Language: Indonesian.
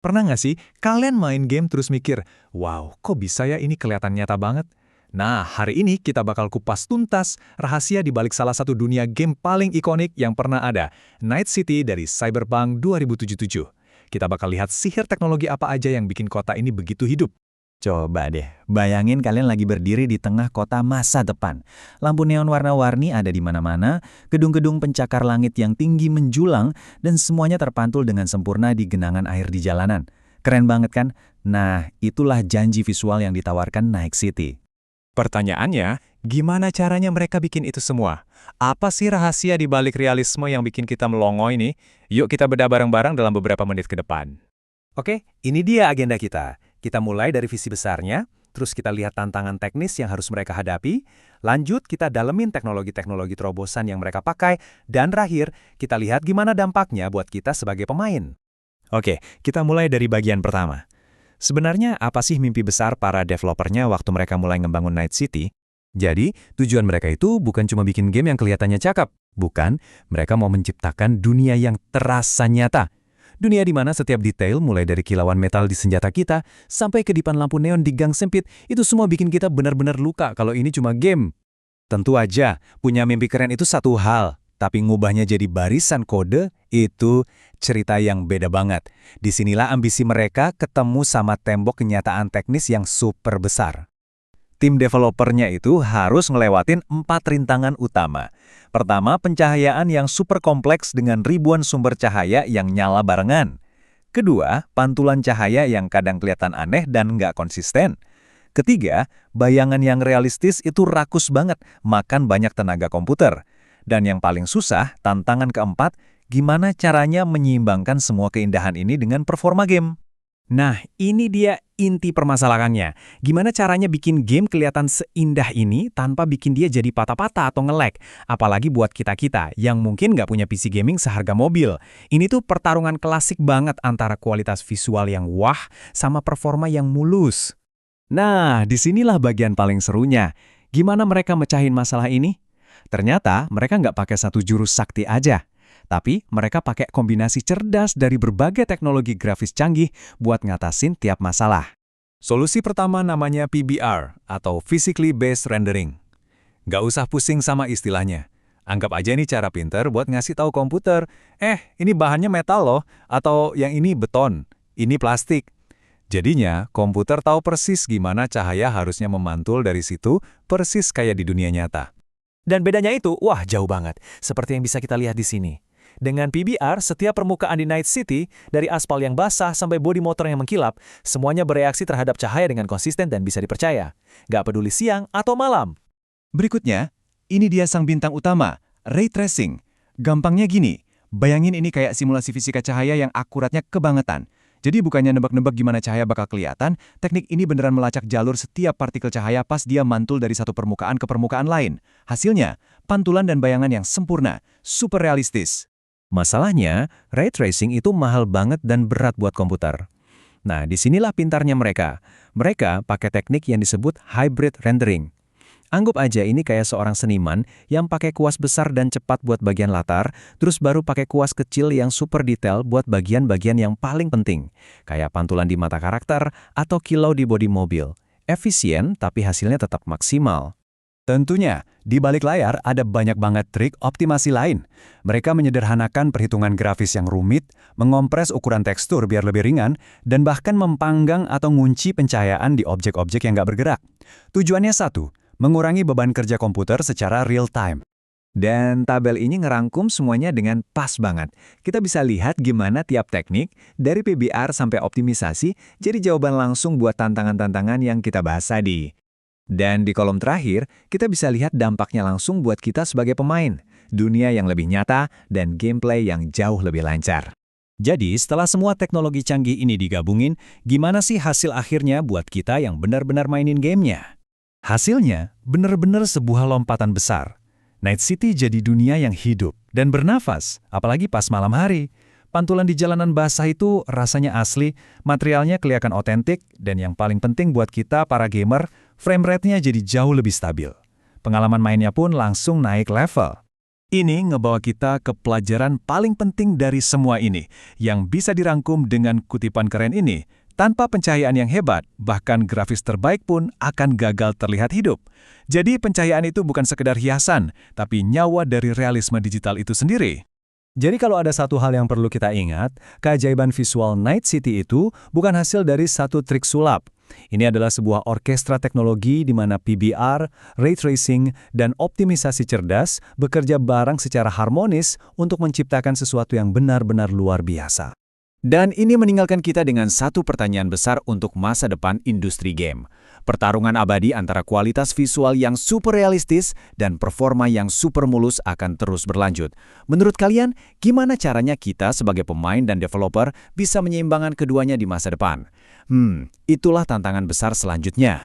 Pernah nggak sih kalian main game terus mikir, wow, kok bisa ya ini kelihatan nyata banget? Nah, hari ini kita bakal kupas tuntas rahasia di balik salah satu dunia game paling ikonik yang pernah ada, Night City dari Cyberpunk 2077. Kita bakal lihat sihir teknologi apa aja yang bikin kota ini begitu hidup. Coba deh, bayangin kalian lagi berdiri di tengah kota masa depan. Lampu neon warna-warni ada di mana-mana, gedung-gedung pencakar langit yang tinggi menjulang, dan semuanya terpantul dengan sempurna di genangan air di jalanan. Keren banget kan? Nah, itulah janji visual yang ditawarkan Night City. Pertanyaannya, gimana caranya mereka bikin itu semua? Apa sih rahasia di balik realisme yang bikin kita melongo ini? Yuk kita bedah bareng-barang dalam beberapa menit ke depan. Oke, ini dia agenda kita. Kita mulai dari visi besarnya, terus kita lihat tantangan teknis yang harus mereka hadapi, lanjut kita dalemin teknologi-teknologi terobosan yang mereka pakai, dan terakhir, kita lihat gimana dampaknya buat kita sebagai pemain. Oke, kita mulai dari bagian pertama. Sebenarnya apa sih mimpi besar para developernya waktu mereka mulai ngebangun Night City? Jadi, tujuan mereka itu bukan cuma bikin game yang kelihatannya cakep. Bukan, mereka mau menciptakan dunia yang terasa nyata. Dunia di mana setiap detail, mulai dari kilauan metal di senjata kita, sampai kedipan lampu neon di gang sempit, itu semua bikin kita benar-benar luka kalau ini cuma game. Tentu aja, punya mimpi keren itu satu hal, tapi ngubahnya jadi barisan kode, itu cerita yang beda banget. Disinilah ambisi mereka ketemu sama tembok kenyataan teknis yang super besar. Tim developernya itu harus ngelewatin 4 rintangan utama. Pertama, pencahayaan yang super kompleks dengan ribuan sumber cahaya yang nyala barengan. Kedua, pantulan cahaya yang kadang kelihatan aneh dan nggak konsisten. Ketiga, bayangan yang realistis itu rakus banget, makan banyak tenaga komputer. Dan yang paling susah, tantangan keempat, gimana caranya menyeimbangkan semua keindahan ini dengan performa game. Nah, ini dia inti permasalahannya. Gimana caranya bikin game kelihatan seindah ini tanpa bikin dia jadi patah-patah atau nge-lag? Apalagi buat kita-kita yang mungkin nggak punya PC gaming seharga mobil. Ini tuh pertarungan klasik banget antara kualitas visual yang wah sama performa yang mulus. Nah, disinilah bagian paling serunya. Gimana mereka mecahin masalah ini? Ternyata mereka nggak pakai satu jurus sakti aja. Tapi mereka pakai kombinasi cerdas dari berbagai teknologi grafis canggih buat ngatasin tiap masalah. Solusi pertama namanya PBR atau Physically Based Rendering. Nggak usah pusing sama istilahnya. Anggap aja ini cara pinter buat ngasih tahu komputer, ini bahannya metal loh, atau yang ini beton, ini plastik. Jadinya, komputer tahu persis gimana cahaya harusnya memantul dari situ, persis kayak di dunia nyata. Dan bedanya itu, wah jauh banget, seperti yang bisa kita lihat di sini. Dengan PBR, setiap permukaan di Night City, dari aspal yang basah sampai bodi motor yang mengkilap, semuanya bereaksi terhadap cahaya dengan konsisten dan bisa dipercaya. Nggak peduli siang atau malam. Berikutnya, ini dia sang bintang utama, Ray Tracing. Gampangnya gini, bayangin ini kayak simulasi fisika cahaya yang akuratnya kebangetan. Jadi bukannya nebak-nebak gimana cahaya bakal kelihatan, teknik ini beneran melacak jalur setiap partikel cahaya pas dia mantul dari satu permukaan ke permukaan lain. Hasilnya, pantulan dan bayangan yang sempurna, super realistis. Masalahnya, ray tracing itu mahal banget dan berat buat komputer. Nah, disinilah pintarnya mereka. Mereka pakai teknik yang disebut hybrid rendering. Anggap aja ini kayak seorang seniman yang pakai kuas besar dan cepat buat bagian latar, terus baru pakai kuas kecil yang super detail buat bagian-bagian yang paling penting, kayak pantulan di mata karakter atau kilau di bodi mobil. Efisien, tapi hasilnya tetap maksimal. Tentunya, di balik layar ada banyak banget trik optimasi lain. Mereka menyederhanakan perhitungan grafis yang rumit, mengompres ukuran tekstur biar lebih ringan, dan bahkan mempanggang atau ngunci pencahayaan di objek-objek yang nggak bergerak. Tujuannya satu, mengurangi beban kerja komputer secara real time. Dan tabel ini ngerangkum semuanya dengan pas banget. Kita bisa lihat gimana tiap teknik, dari PBR sampai optimisasi, jadi jawaban langsung buat tantangan-tantangan yang kita bahas tadi. Dan di kolom terakhir, kita bisa lihat dampaknya langsung buat kita sebagai pemain. Dunia yang lebih nyata dan gameplay yang jauh lebih lancar. Jadi, setelah semua teknologi canggih ini digabungin, gimana sih hasil akhirnya buat kita yang benar-benar mainin gamenya? Hasilnya, benar-benar sebuah lompatan besar. Night City jadi dunia yang hidup dan bernafas, apalagi pas malam hari. Pantulan di jalanan basah itu rasanya asli, materialnya kelihatan otentik, dan yang paling penting buat kita para gamer, frame rate-nya jadi jauh lebih stabil. Pengalaman mainnya pun langsung naik level. Ini ngebawa kita ke pelajaran paling penting dari semua ini, yang bisa dirangkum dengan kutipan keren ini. Tanpa pencahayaan yang hebat, bahkan grafis terbaik pun akan gagal terlihat hidup. Jadi pencahayaan itu bukan sekedar hiasan, tapi nyawa dari realisme digital itu sendiri. Jadi kalau ada satu hal yang perlu kita ingat, keajaiban visual Night City itu bukan hasil dari satu trik sulap. Ini adalah sebuah orkestra teknologi di mana PBR, ray tracing, dan optimisasi cerdas bekerja bareng secara harmonis untuk menciptakan sesuatu yang benar-benar luar biasa. Dan ini meninggalkan kita dengan satu pertanyaan besar untuk masa depan industri game. Pertarungan abadi antara kualitas visual yang super realistis dan performa yang super mulus akan terus berlanjut. Menurut kalian, gimana caranya kita sebagai pemain dan developer bisa menyeimbangkan keduanya di masa depan? Itulah tantangan besar selanjutnya.